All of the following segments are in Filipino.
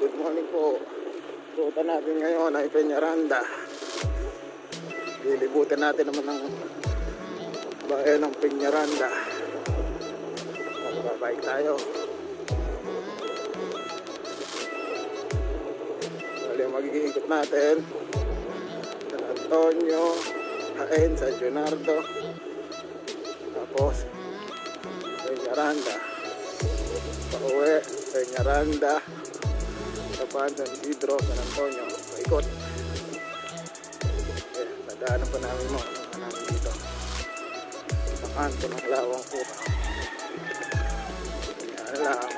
Good morning po. Ruta natin ngayon ay Peñaranda. Lilibutin natin naman ang bayan ng Peñaranda. Magbabike tayo. Bali ang magiging ikot natin: San Antonio, Jaén, San Leonardo, tapos Peñaranda. Pauwi, Peñaranda, Tapan, San Isidro, San Antonio. Paikot. Nadaanan pa namin mo namin dito sa kanto ng Lawang Kuka. Yan lang.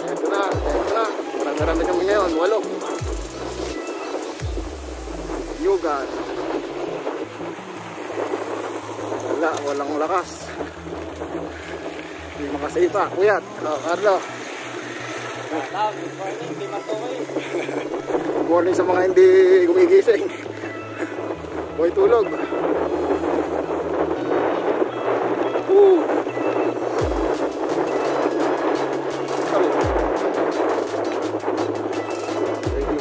Ito na. Marami kami ngayon, 8 Yugan. Walang lakas. Hindi makasipa, kuyat. Carlo. Good morning, di matukoy. Good morning sa mga hindi gumigising. Boy tulog. Ay,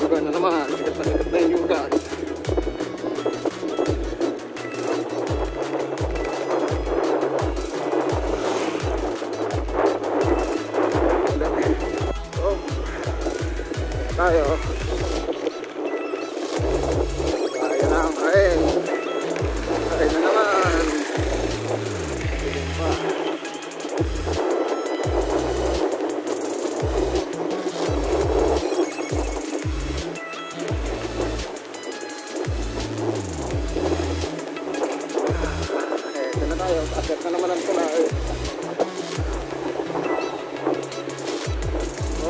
yuga na naman. Sikat na yung yuga. Tayo. Kaya na ang kain. Kain na naman. Siling pa. Ito na tayo. Akyat na naman ang tulay.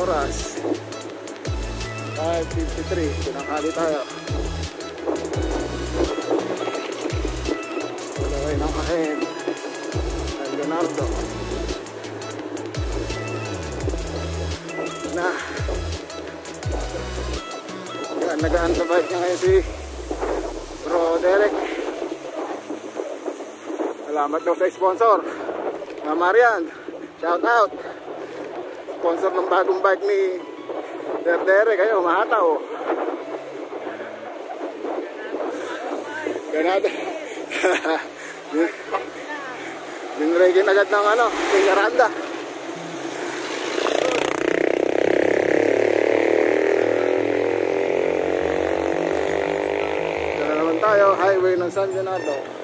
Oras 5:53, pinanghali tayo. Walaway ng Jaén, San Leonardo. Na nagaan sa bike niya ngayon si Bro Derek. Salamat daw sa sponsor na Marian. Shout out. Sponsor ng bagong bike ni Dere kayo, mahataw. Ganado. Dinregin agad ng Peñaranda. Dala naman tayo, highway ng San Leonardo.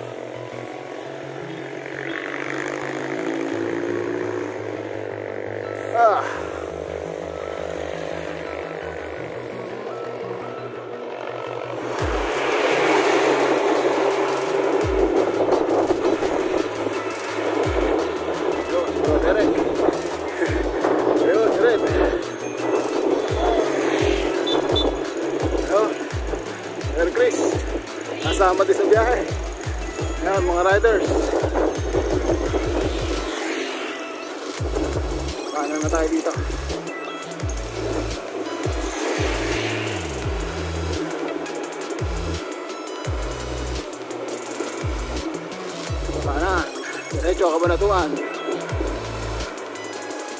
Chris, kasama din sa biyahe. Yan, mga riders. Paano na tayo dito? Paano? Diretso, Kabanatuan.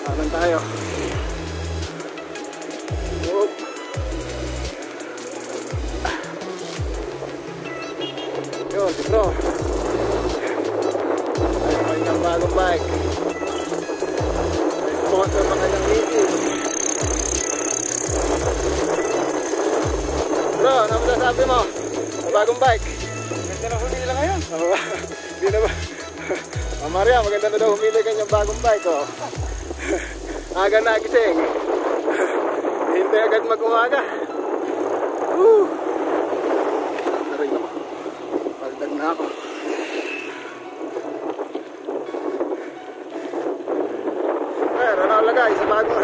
Paano tayo? Yun, si Bro. Ay, kanyang bagong bike. May sponsor pa kanyang meeting. Bro, ano masasabi mo sa bagong bike? Ganda na humili lang ngayon. Hindi na ba? Maria, maganda na daw humili kanyang bagong bike. Aga na gising. Hintay agad mag-umaga. Paldag na ako. Ano nakalagay sa bagong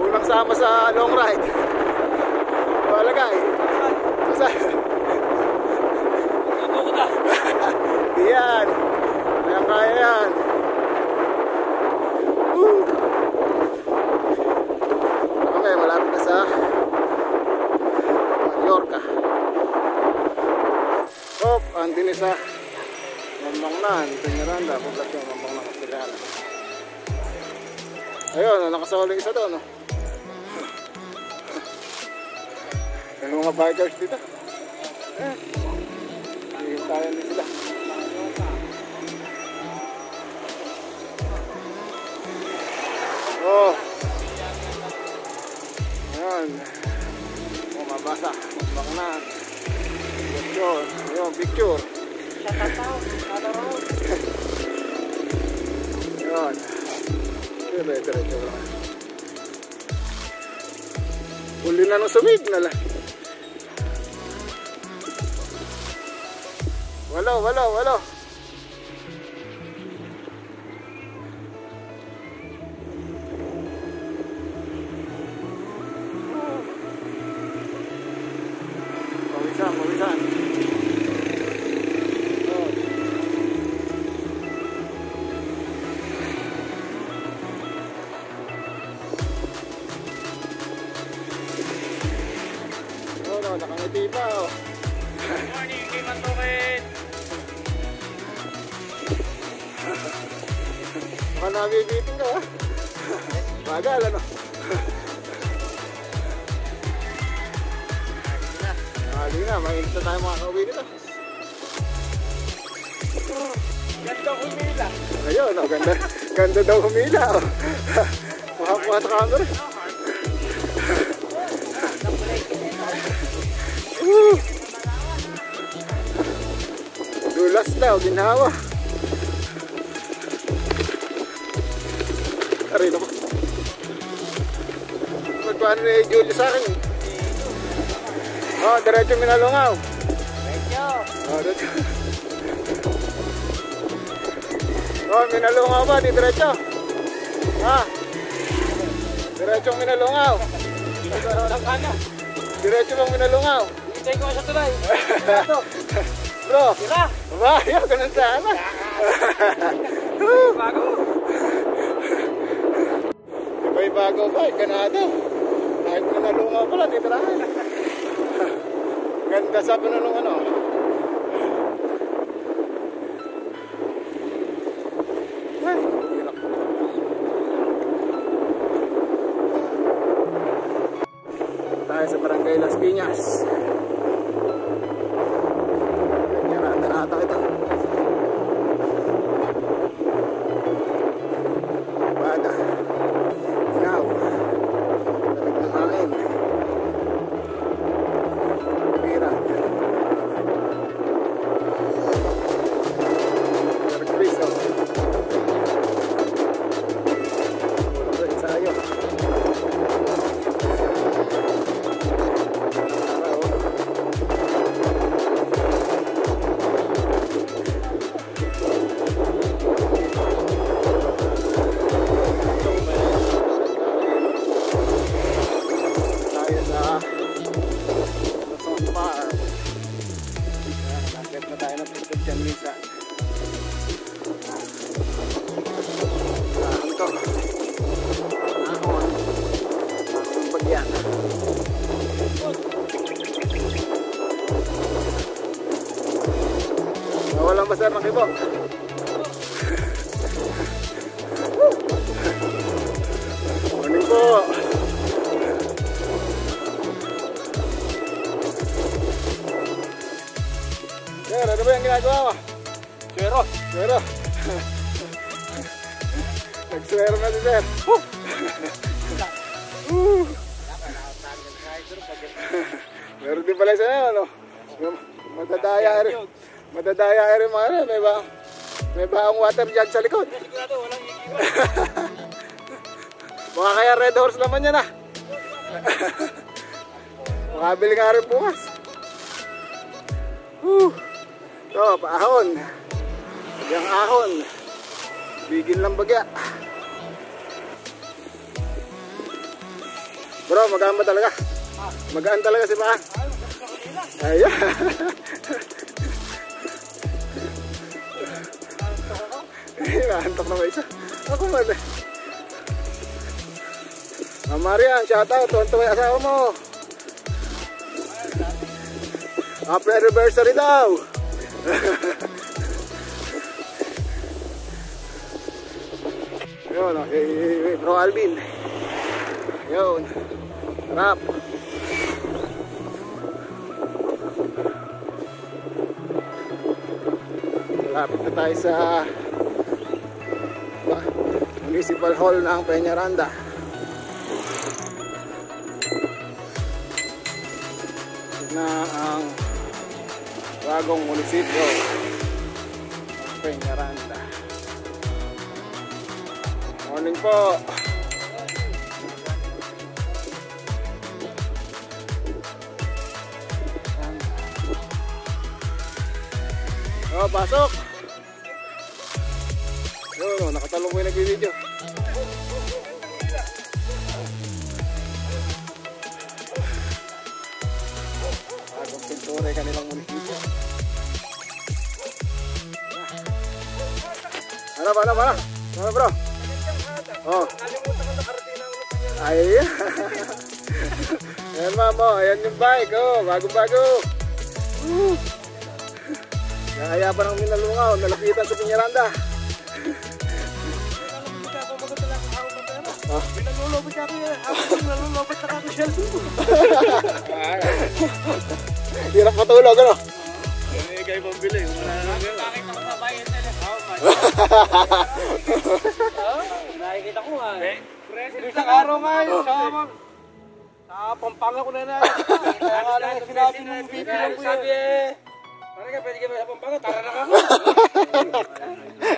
unang sama sa long ride. Nakalagay yan. Kaya yan. Okay, malapit na sa Mallorca. Andin sa Mambangnan, Peñaranda, Poblacion Mambangnan, Australia. Ayun, nakasolo isa doon. Oh. Yung mga bikers dito. Hihintayan din sila. Oh. Ayan. Oh, mabasa. Baka na. Picture. Ayun, picture. Ayan. Dire-diretso lang. Uli na nung sumignal. Wala. Pawisan. Oh, nakangiti pa. Oh. Good morning, Kim Antokin! Baka nabibiting ka, ha? Bagal, ano? Hali na, mainit na tayo makakauwi nito. Ganda humila! Ayun, oh, ganda daw humila. Oh. Makakuha sa camera. Dulas daw, ginawa. Aray naman. Magpaano ni Julie sa akin? Oh, diretso Minalungaw. Diretso! Oh, diretso. Oh, Minalungaw ba? Di diretso? Ha? Diretso Minalungaw. Hindi ko lang kana. Diretso bang Minalungaw? Hintay ko sa tulay. Bro, Tira! bayo, ganun sana. Bago! May bago ba? Ganado. Kahit Minalungaw pala, di tirahan. Ganda sabi na nung ano. Tayo sa Barangay Las Piñas. Ganyan na ata ito. Bada. Now. Talag ng hangin. Pira. Percriso. Ito ensayo. Walang basta makibo. Morning po. Sir, ano ba yung ginagawa mo? Swero! Swero. Nagswero na si Sir. Meron din pala sa'yo, ano? Madadaya rin mga rin. May baong water jug sa likod. Sigurado, walang iiwan. Baka kaya Red Horse naman yan, ah. Makabili nga rin bukas. Ito, paahon. Bagyang ahon. Bigin lang bagya. Bro, magaan ba talaga? Magaan talaga si Paan. Ayan. Naantok na ba isa? Ako man eh. Marian, shoutout. Tuwan-tuwa yung asawa mo. Happy anniversary daw. Yun, Bro Alvin. Yun. Sarap. Lapit na tayo sa Municipal Hall ng Peñaranda. Na ang bagong munisipyo ng Peñaranda. Morning po. Oh, pasok. Yun, nakatalong ko yung nag-video. Agong pintura yung kanilang munisipyo. Ano bro? Oh. Ay. Ayan ma'am, oh. Ayan yung bike, oh. Bago-bago. Kaya pa ng Minalungaw, nalapitan sa Peñaranda. Pinalulobot ako yan. Ako nalulobot na ako siya. Hirap matulog, ano? Hindi kayo pambili. Bakit ako sa bayan nila? Nakikita ko nga. Isang araw nga yun. Sa Pampanga ko na na. Sinabi ng video lang ko yan. Parang ka, pwede ka ba sa Pampanga? Tara na ka.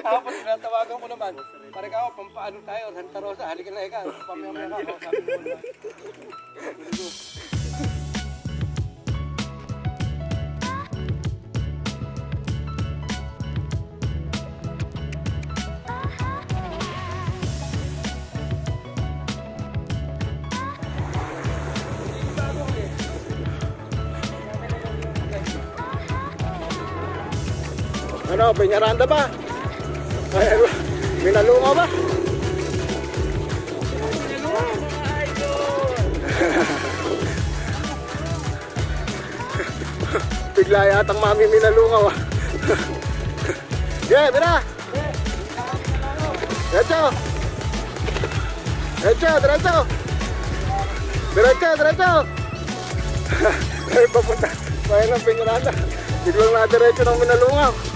Tapos tinatawagan ko naman. Parang ka, pampaano tayo, Santa Rosa, halika na ikaw. Pamaya ka, sabi mo na. Ano, Peñaranda ba? Ay, Minalungaw ba? Bigla yatang mami Minalungaw ah. Yeah, bira! Diretso! Ay, papunta. Bayan ng Peñaranda. Biglang na-diretso ng Minalungaw.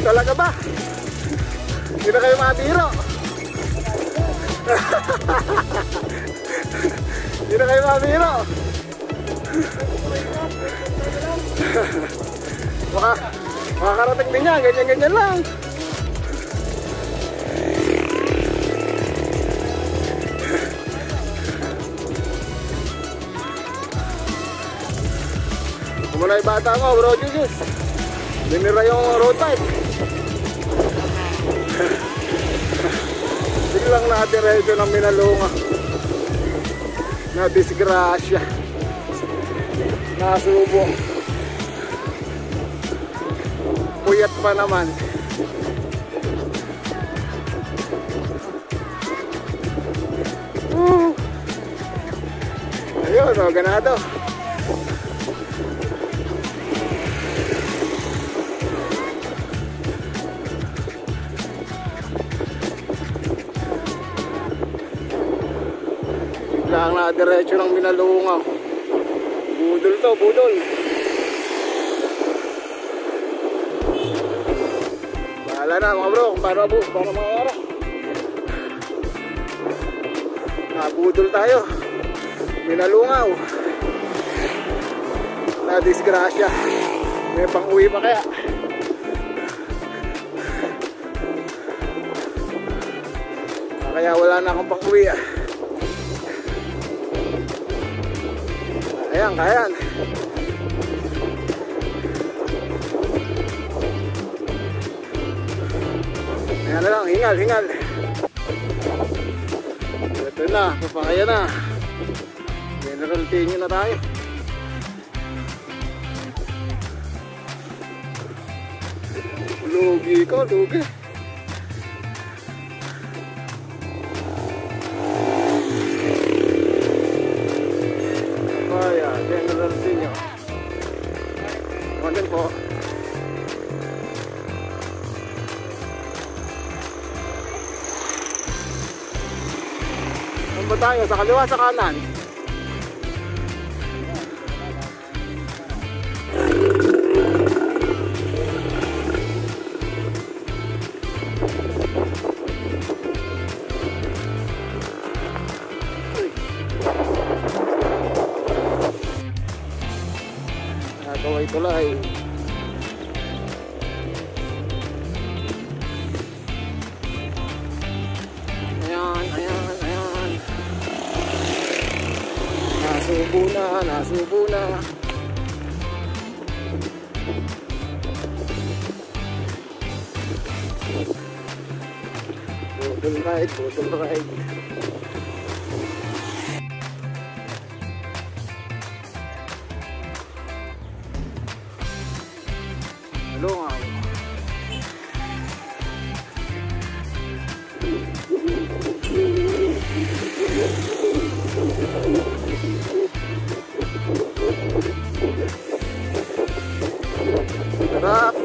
Talaga ba? Hindi na kayo mabiro. Hindi na kayo mabiro. Makakarating din niya. Ganyan-ganyan lang. Kumula yung bata mo, bro Jesus. Binira yung road bike. Biglang nadiretso ng Minalungaw. Na disgrasya. Nasubo. Puyat pa naman. Ayun, oh, ganado. Biglang nadiretso ng Minalungaw. Budol to, budol. Bahala na mga bro, kung paano mangyara. Nabudol tayo. Minalungaw. Na disgrasya. May pang-uwi pa kaya? Kaya wala na akong pang-uwi ah. Ayan, kayan. Ayan na lang, hingal. Ito na, papakaya na. General Tinyo na tayo. Lugi ko, lugi. General Tinyo. Morning po. ba tayo? Sa kaliwa, sa kanan? Tulay. Ayan, ayan, ayan. Nasubo na, nasubo na. Budol ride, budol ride. Lungaw. Sarap.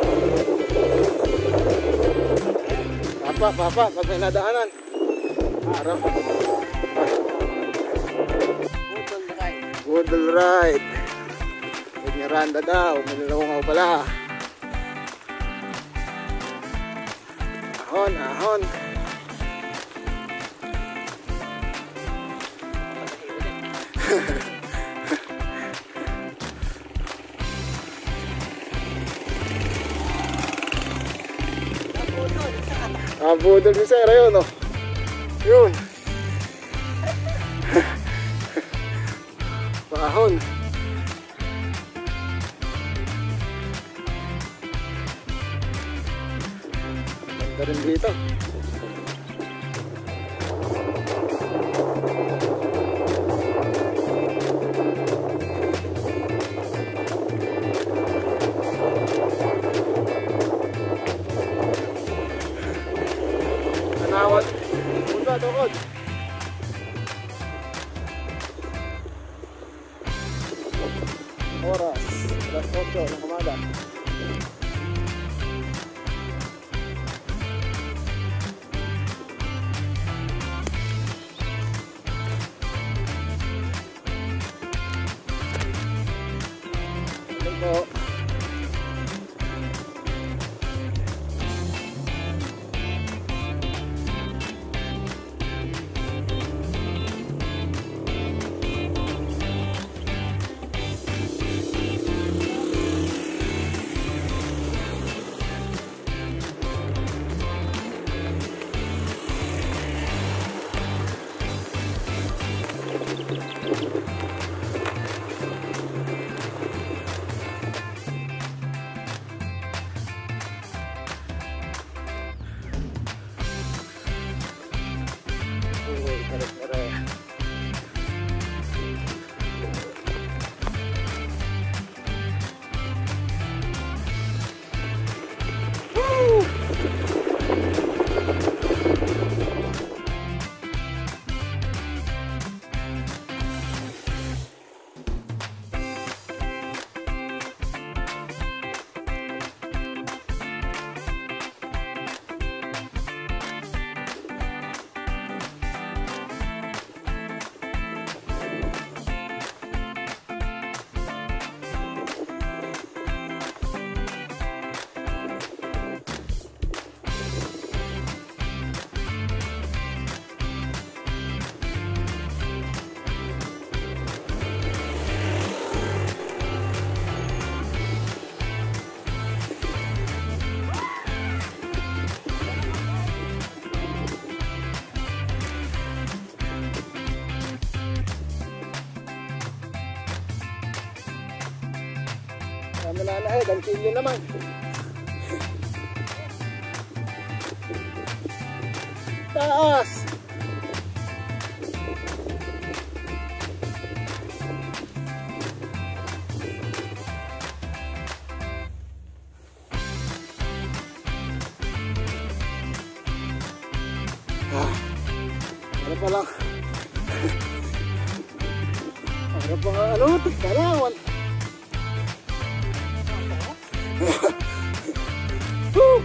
Papa, pag may nadaanan. Harap. Budol ride. Miranda daw, Lungaw pala. Ahon, ahon. Budol ni Sir, ayun o. Yun. Ahon. Ganda rin dito. Anawat. Punta, tukod. Oras. Alas 8 ng umaga. Po. Mananahe, ang chili naman. Taas! Ano pa lang? Ano pa nga? Ano? Tarawan! Woo!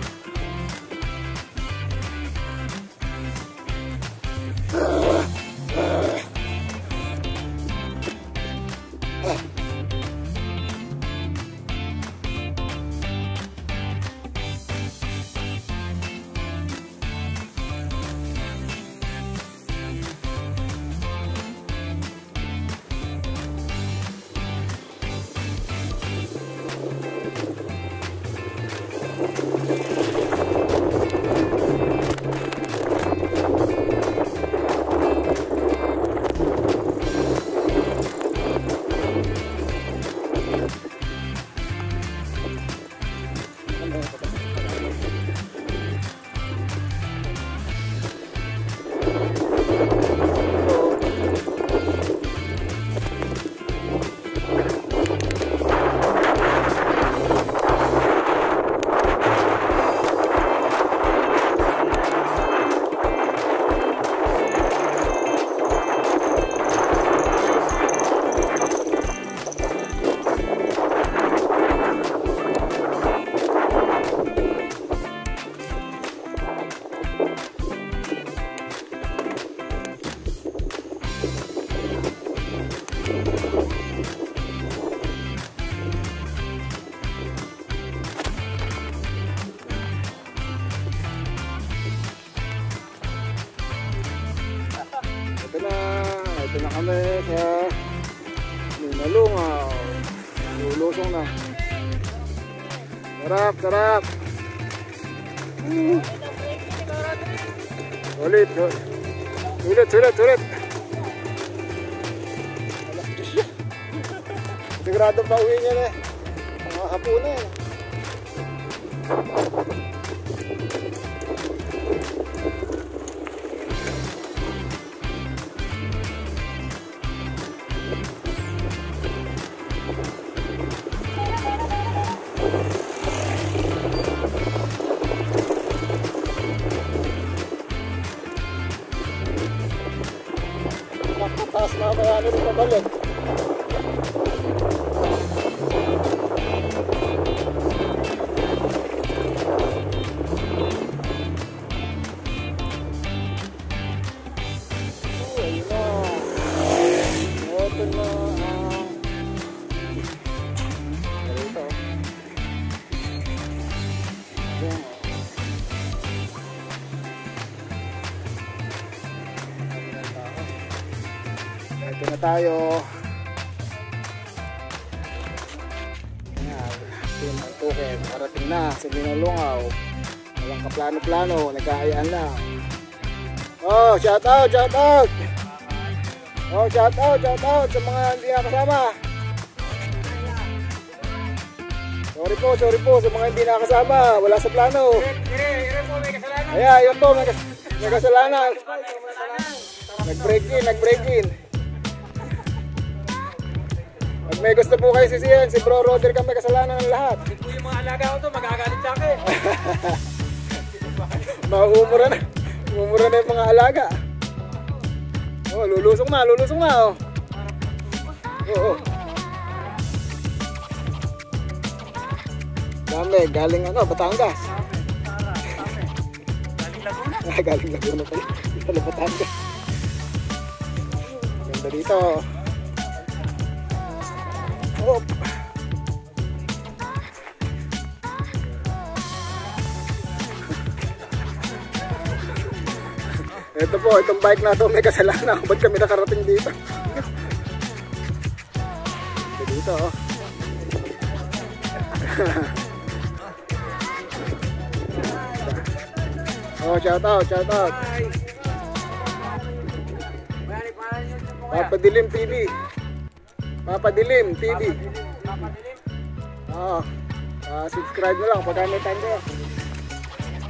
Dito na kami sa Linalungaw. Lulusong na. Sarap, sarap. Ulit, sulit. Sigurado pa uwi niya na. Mga hapunan. Taas na kaya rin pabalik. Ayun na. Ito na ito. Ayan. Ito na tayo. Ayan, team ang token. Parating na sa Linalungaw. Walang kaplano-plano, nagkaayaan lang. Oh, shout out! Oh, shout out sa mga hindi nakasama. Sorry po sa mga hindi nakasama. Wala sa plano. Ayan, yun po, may kasalanan. Nag-break in. Pag may gusto po kayo sisiyan, si Bro Roder kami kasalanan ng lahat. Hindi po yung mga alaga ko to, magagalit sa akin. Mumura na yung mga alaga. Oh, lulusong na oh. Oo. Dami, galing Batangas. Galing Laguna pala. Pala Batangas. Ganda dito. Oh. Ito po, itong bike na to may kasalanan. Ba't kami nakarating dito? Ito dito oh. Oh, shout out. Papadilim TV. Subscribe na lang pag may time kayo.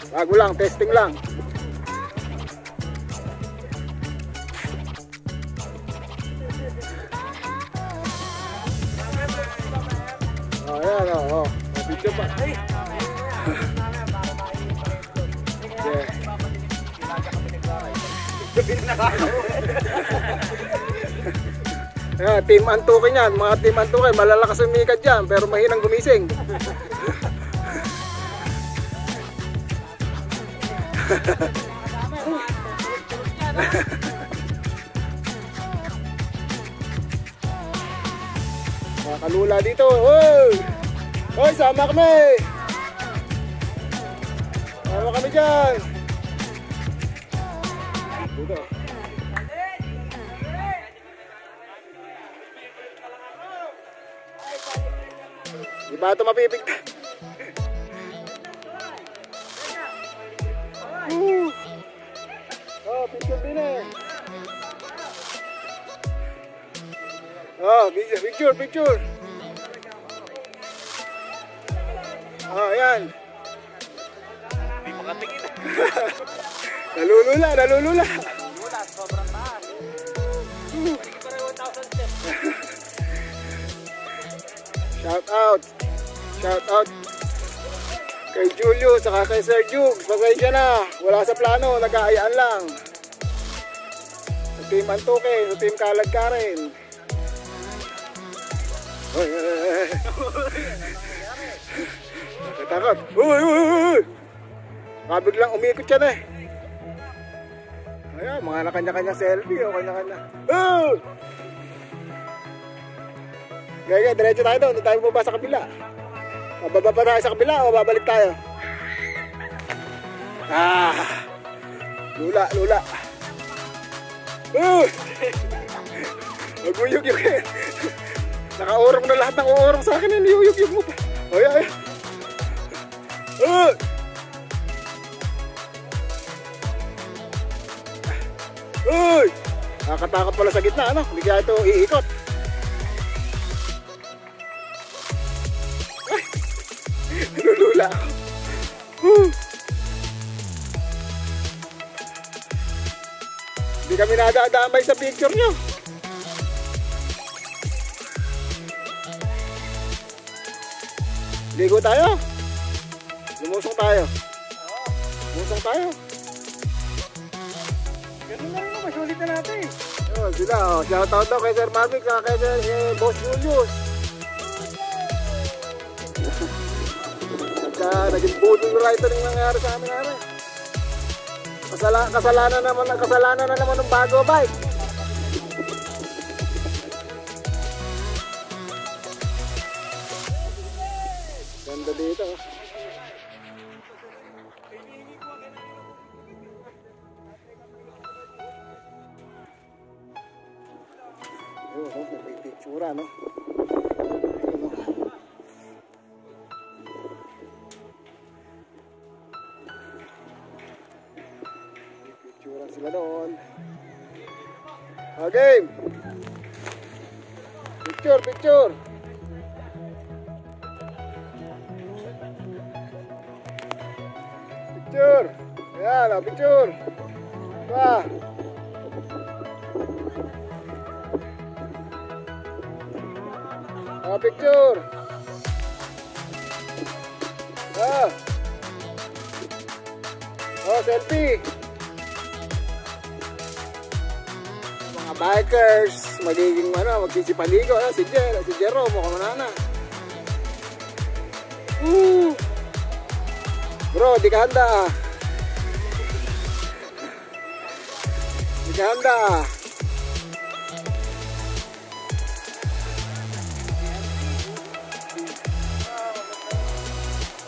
Bago lang, testing lang. Oh, ayan oh. Video pa. Yeah. Ayan, team Antukin yan. Mga team Antukin, malalakas umikat dyan, pero mahinang gumising. Mga kalula dito. Hoy, sama kami. Sama kami dyan. Dito. Di ba ito mapipigtan? Oh, picture din eh. Oh, picture. Oh, yan. Hindi makatingin. Nalulula. Nalulula, sobrang taas. Parang 1,000 steps. Shout out kay Julio saka kay Sir Jugs. Pasensya na, wala sa plano, nag-aayaan lang. Sa team Antukin, sa team Kalag Karen. Takot. Uy! Kabiglang umikot siya na eh. Ayan, mga kanya-kanya selfie o kanya-kanya. Gaya, diretso tayo doon. Hindi tayo baba sa kabila. Bababa pa tayo sa kabila o babalik tayo? Lula. Maguyug-yugin. Nakaurong na lahat ng uurong sa akin. Niyuyug-yug mo pa. Ay, ay. Ay! Ay! Nakakatakot pala sa gitna, ano? Hindi kaya ito iikot. Ay! Nalulula ako. Hindi kami nadadamay sa picture nyo. Ligo tayo. Lumusong tayo. Lumusong tayo. Ganun na rin naman, sulit na natin. Oh, sila, oh. Shoutout daw kay Sir Marvic at kay Sir Boss Julius. Naging budol writer yung nangyari sa amin namin. Kasalanan na naman ng bago bike. Ganda dito. Ayun, may picture, no? Ayun, no? Picture sila doon. Okay. Picture, picture. Picture. Ayan, picture. Wah. Picture. Selfie. Mga bikers, magiging magsisipaligo, si Jero, mukhang manana. Bro, di ka handa ah. Di ka handa ah.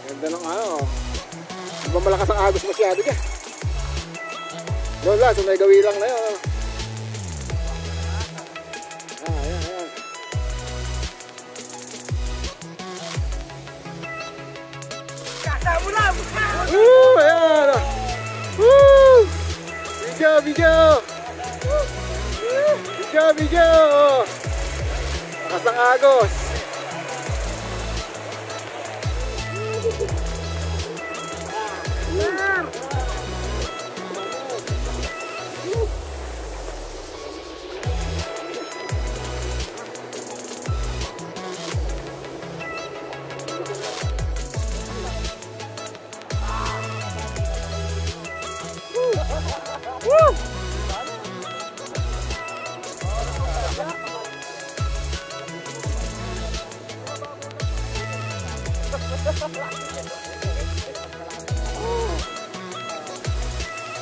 Ganda ng Hindi ba malakas ang agos masyado dyan? Doon lang, so may gawi lang na yun. Ayan, ayan. Kasamulam! Ayan! Video, video! Video, video! Lakas ang agos!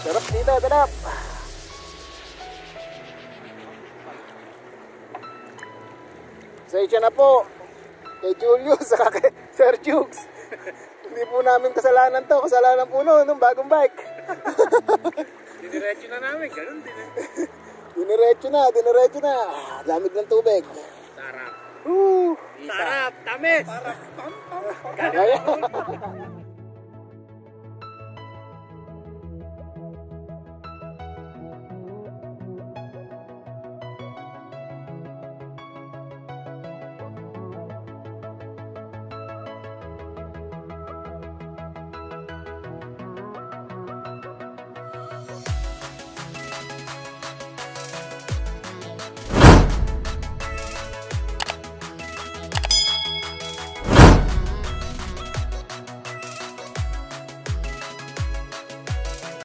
Sarap dito, sarap. Pasensya na po kay Julius saka kay Sir Jukes. Hindi po namin kasalanan to. Kasalanan po nung bagong bike. Diniretso na namin, ganun din eh. Diniretso na. Lamig ng tubig. Sarap. Woo! Sarap, tamis. Kaya.